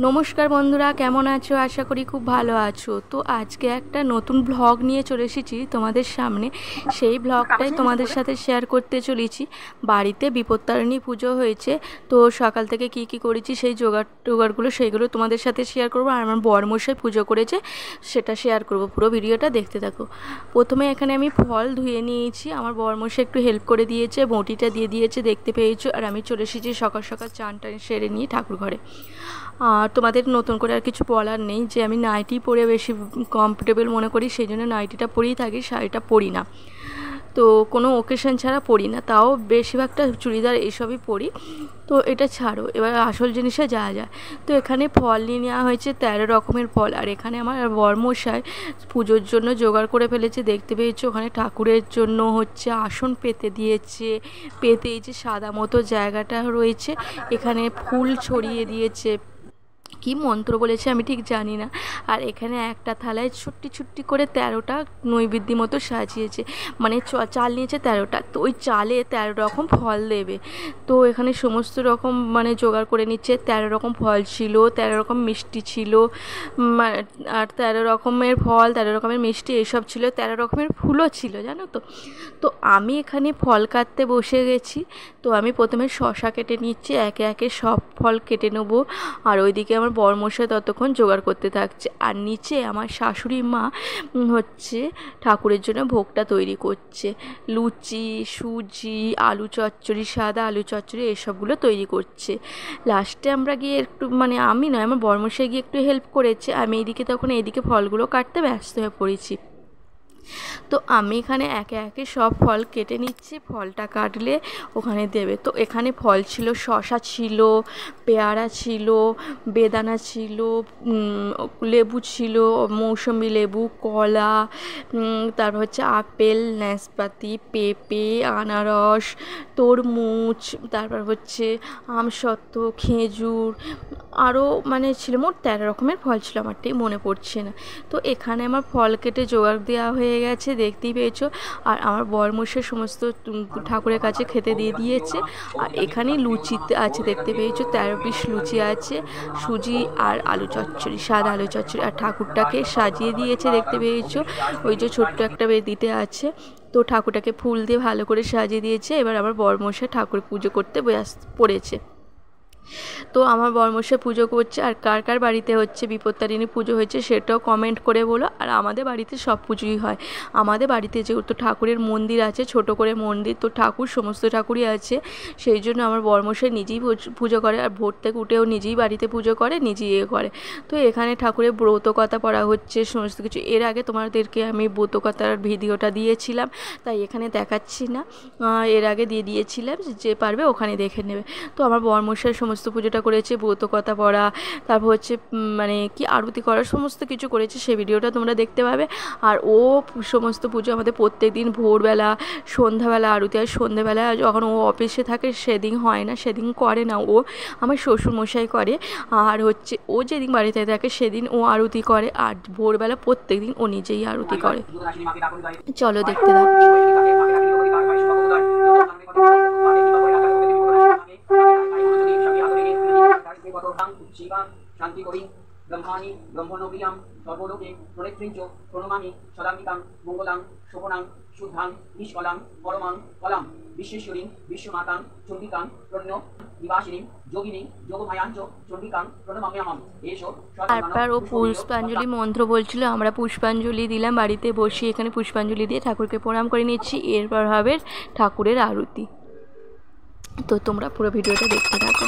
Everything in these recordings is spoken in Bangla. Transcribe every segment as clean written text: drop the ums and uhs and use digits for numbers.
নমস্কার বন্ধুরা, কেমন আছো? আশা করি খুব ভালো আছো। তো আজকে একটা নতুন ব্লগ নিয়ে চলে এসেছি তোমাদের সামনে। সেই ব্লগটাই তোমাদের সাথে শেয়ার করতে চলেছি। বাড়িতে বিপত্তারিণী পুজো হয়েছে, তো সকাল থেকে কি কি করেছি সেই জোগাড়গুলো সেইগুলো তোমাদের সাথে শেয়ার করবো। আর আমার বরমশাই পুজো করেছে সেটা শেয়ার করব। পুরো ভিডিওটা দেখতে থাকো। প্রথমে এখানে আমি ফল ধুয়ে নিয়েছি, আমার বরমশাই একটু হেল্প করে দিয়েছে, বটিটা দিয়ে দিয়েছে, দেখতে পেয়েছো। আর আমি চলে এসেছি সকাল সকাল চান টান সেরে নিয়ে ঠাকুর ঘরে। আর তোমাদের নতুন করে আর কিছু বলার নেই, যে আমি নাইটি পরে বেশি কমফোর্টেবল মনে করি, সেই জন্য নাইটিটা পরেই থাকি, শাড়িটা পরি না। তো কোনো ওকেশন ছাড়া পরি না, তাও বেশিরভাগটা চুড়িদার এইসবই পরি। তো এটা ছাড়ো, এবার আসল জিনিসে যাওয়া যায়। তো এখানে ফল নিয়ে নেওয়া হয়েছে 13 রকমের ফল। আর এখানে আমার বরমশাই পুজোর জন্য জোগাড় করে ফেলেছে, দেখতে পেয়েছো। ওখানে ঠাকুরের জন্য হচ্ছে আসন পেতে দিয়েছে, পেতে এই যে সাদা মতো জায়গাটা রয়েছে এখানে ফুল ছড়িয়ে দিয়েছে। কি মন্ত্র বলেছে আমি ঠিক জানি না। আর এখানে একটা থালায় ছুট্টি ছুট্টি করে 13টা নৈবেদ্য মতো সাজিয়েছে, মানে চাল নিয়েছে 13টা, তো ওই চালে 13 রকম ফল দেবে। তো এখানে সমস্ত রকম মানে জোগাড় করে নিচ্ছে। 13 রকম ফল ছিল, 13 রকম মিষ্টি ছিল, আর 13 রকমের ফল, 13 রকমের মিষ্টি এইসব ছিল, 13 রকমের ফুলও ছিল, জানো তো। তো আমি এখানে ফল কাটতে বসে গেছি। তো আমি প্রথমে শসা কেটে নিচ্ছি, একে একে সব ফল কেটে নেবো। আর ওইদিকে আমার বরমশাই ততক্ষণ জোগাড় করতে থাকছে। আর নিচে আমার শাশুড়ি মা হচ্ছে ঠাকুরের জন্য ভোগটা তৈরি করছে। লুচি, সুজি, আলু চচ্চড়ি, সাদা আলু চচ্চড়ি এসবগুলো তৈরি করছে। লাস্টে আমরা গিয়ে একটু, মানে আমি নয়, আমার বরমশাই গিয়ে একটু হেল্প করেছে। আমি এইদিকে ফলগুলো কাটতে ব্যস্ত হয়ে পড়েছি। তো আমি এখানে একে একে সব ফল কেটে নিচ্ছি, ফলটা কাটলে ওখানে দেবে। তো এখানে ফল ছিল, শসা ছিল, পেয়ারা ছিল, বেদানা ছিল, লেবু ছিল, মৌসুমি লেবু, কলা, তারপর হচ্ছে আপেল, নাশপাতি, পেঁপে, আনারস, তরমুজ, তারপর হচ্ছে আমসত্ত্ব, খেজুর, আরও মানে ছিল, মোট 13 রকমের ফল ছিল, আমার ঠিক মনে পড়ছে না। তো এখানে আমার ফল কেটে জোগাড় দেওয়া হয়ে গেছে, দেখতেই পেয়েছো। আর আমার বরমশাই সমস্ত ঠাকুরের কাছে খেতে দিয়ে দিয়েছে। আর এখানে লুচিতে আছে, দেখতে পেয়েছো 13 পিস লুচি আছে, সুজি আর আলু চচ্চড়ি, সাদা আলু চচ্চড়ি। আর ঠাকুরটাকে সাজিয়ে দিয়েছে, দেখতে পেয়েছো। ওই যে ছোট্ট একটা বেদিতে আছে, তো ঠাকুরটাকে ফুল দিয়ে ভালো করে সাজিয়ে দিয়েছে। এবার আমার বরমশাই ঠাকুর পুজো করতে পড়েছে। তো আমার বরমশাই পুজো করছে। আর কার কার বাড়িতে হচ্ছে বিপত্তারিণী পুজো হয়েছে সেটাও কমেন্ট করে বলো। আর আমাদের বাড়িতে সব পুজোই হয়। আমাদের বাড়িতে যেহেতু ঠাকুরের মন্দির আছে, ছোট করে মন্দির, তো ঠাকুর সমস্ত ঠাকুরই আছে, সেই জন্য আমার বরমশাই নিজেই পুজো করে। আর ভোর থেকে উঠেও নিজেই বাড়িতে পুজো করে, নিজেই করে। তো এখানে ঠাকুরের ব্রতকথা পড়া হচ্ছে সমস্ত কিছু। এর আগে তোমাদেরকে আমি ব্রতকথার ভিডিওটা দিয়েছিলাম, তাই এখানে দেখাচ্ছি না, এর আগে দিয়ে দিয়েছিলাম, যে পারবে ওখানে দেখে নেবে। তো আমার বরমশাই সমস্ত পুজোটা করেছে, ব্রতকথা পড়া, তারপর হচ্ছে মানে কি আরতি করার সমস্ত কিছু করেছে, সেই ভিডিওটা তোমরা দেখতে পাবে। আর ও সমস্ত পুজো আমাদের প্রত্যেক দিন ভোরবেলা, সন্ধ্যাবেলা আরতি হয়। সন্ধ্যাবেলা যখন ও অফিসে থাকে সেদিন হয় না, সেদিন করে না ও, আমার শ্বশুরমশাই করে। আর হচ্ছে ও যেদিন বাড়িতে থাকে সেদিন ও আরতি করে। আর ভোরবেলা প্রত্যেক দিন ও নিজেই আরতি করে। চলো দেখতে দাও। শান্তি করি ব্রহ্মাণি ব্রহ্মণপ্রিয়াম সর্বলোকে প্রণেত্রিঞ্চ প্রণমামি সদাম্বিকাং মঙ্গলাং শোভনাং শুদ্ধাং নিষ্কলাং পরমাং কলাম বিশ্বেশ্বরীং বিশ্বমাতাং চণ্ডিকাং প্রণ্য নিবাসিনীং যোগিনী যোগমায়াঞ্চ চণ্ডিকাং প্রণমাম্যহম এসো। তারপর ও পুষ্পাঞ্জলি মন্ত্র বলছিল, আমরা পুষ্পাঞ্জলি দিলাম বাড়িতে বসে। এখানে পুষ্পাঞ্জলি দিয়ে ঠাকুরকে প্রণাম করে নিচ্ছি। এরপর হবে ঠাকুরের আরতি। তো তোমরা পুরো ভিডিওটা দেখতে থাকো।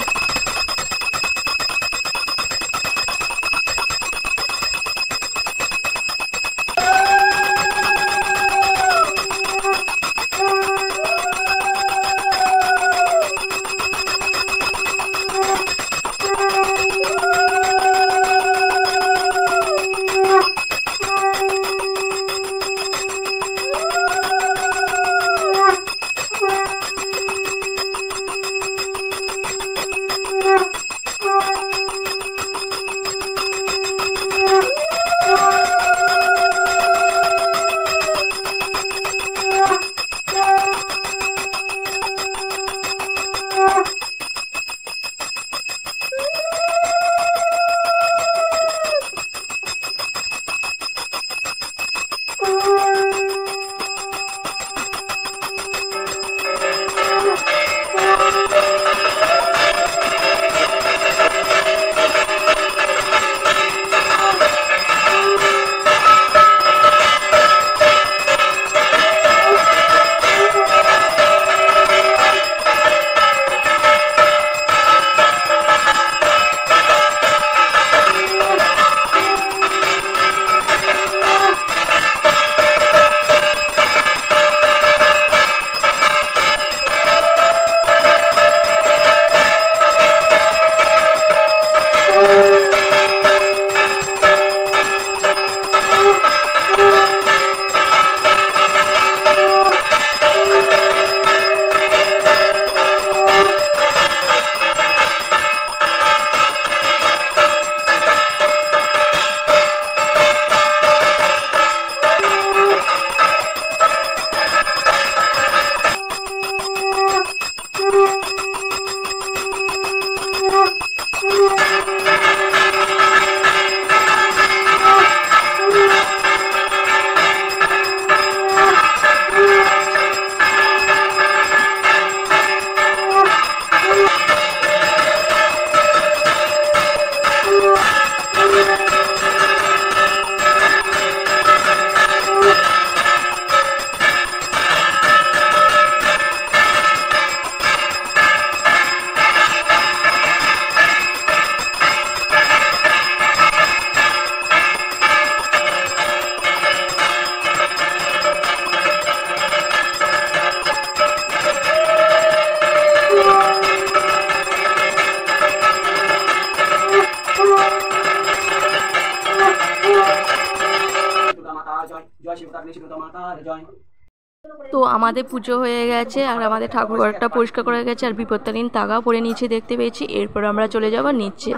তো আমাদের পুজো হয়ে গেছে আর আমাদের ঠাকুরঘরটা পরিষ্কার করা গেছে আর বিপত্তারিণ তাগাও পরে নিচে দেখতে পেয়েছি। এরপর আমরা চলে যাব নিচে।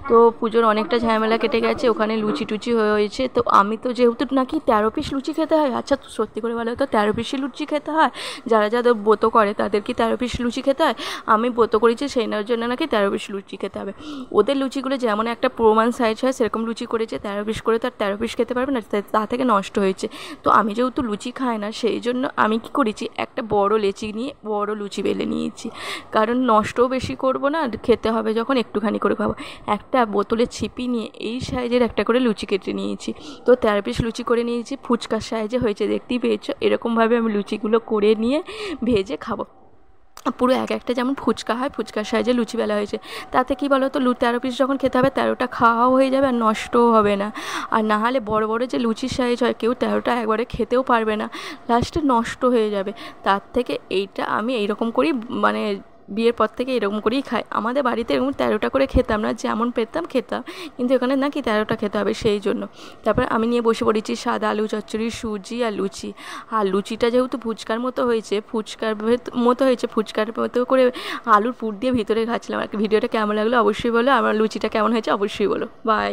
তো পুজোর অনেকটা ঝামেলা কেটে গেছে, ওখানে লুচি টুচি হয়েছে। তো আমি তো যেহেতু নাকি 13 পিস লুচি খেতে হয়, আচ্ছা সত্যি করে বলো তো 13 পিসই লুচি খেতে হয়? যারা যাদের ব্রত করে তাদের কি 13 পিস লুচি খেতে হয়? আমি ব্রত করেছি সেই জন্য নাকি 13 পিস লুচি খেতে হবে। ওদের লুচিগুলো যেমন একটা প্রমাণ সাইজ হয় সেরকম লুচি করেছে, 13 পিস করে তো আর 13 পিস খেতে পারবে না, তা থেকে নষ্ট হয়েছে। তো আমি যেহেতু লুচি খাই না সেই জন্য আমি কি করেছি, একটা বড় লেচি নিয়ে বড় লুচি বেলে নিয়েছি, কারণ নষ্টও বেশি করব না, খেতে হবে যখন একটুখানি করে খাবো। একটা বোতলে ছিপি নিয়ে এই সাইজের একটা করে লুচি কেটে নিয়েছি। তো 13 পিস লুচি করে নিয়েছি, ফুচকার সাইজে হয়েছে, দেখতেই পেয়েছো। এরকমভাবে আমি লুচিগুলো করে নিয়ে ভেজে খাবো। পুরো এক একটা যেমন ফুচকা হয় ফুচকার সাইজে লুচি বেলা হয়েছে। তাতে কি বলো তো 13 পিস যখন খেতে হবে 13টা খাওয়াও হয়ে যাবে আর নষ্টও হবে না। আর না হলে বড় বড় যে লুচির সাইজ হয় কেউ 13টা একবারে খেতেও পারবে না, লাস্টে নষ্ট হয়ে যাবে। তার থেকে এইটা আমি এইরকম করেই মানে বিয়ের পর থেকে এরকম করেই খাই। আমাদের বাড়িতে এরকম 13টা করে খেতাম না, যেমন পেতাম খেতাম, কিন্তু এখানে নাকি 13টা খেতে হবে সেই জন্য। তারপর আমি নিয়ে বসে পড়েছি সাদা আলু চচ্চড়ি, সুজি আর লুচি। আর লুচিটা যেহেতু ফুচকার মতো হয়েছে, ফুচকার মতো করে আলুর পুর দিয়ে ভিতরে খাচ্ছিলাম আর কি। ভিডিওটা কেমন লাগলো অবশ্যই বলো, আমার লুচিটা কেমন হয়েছে অবশ্যই বলো। বাই।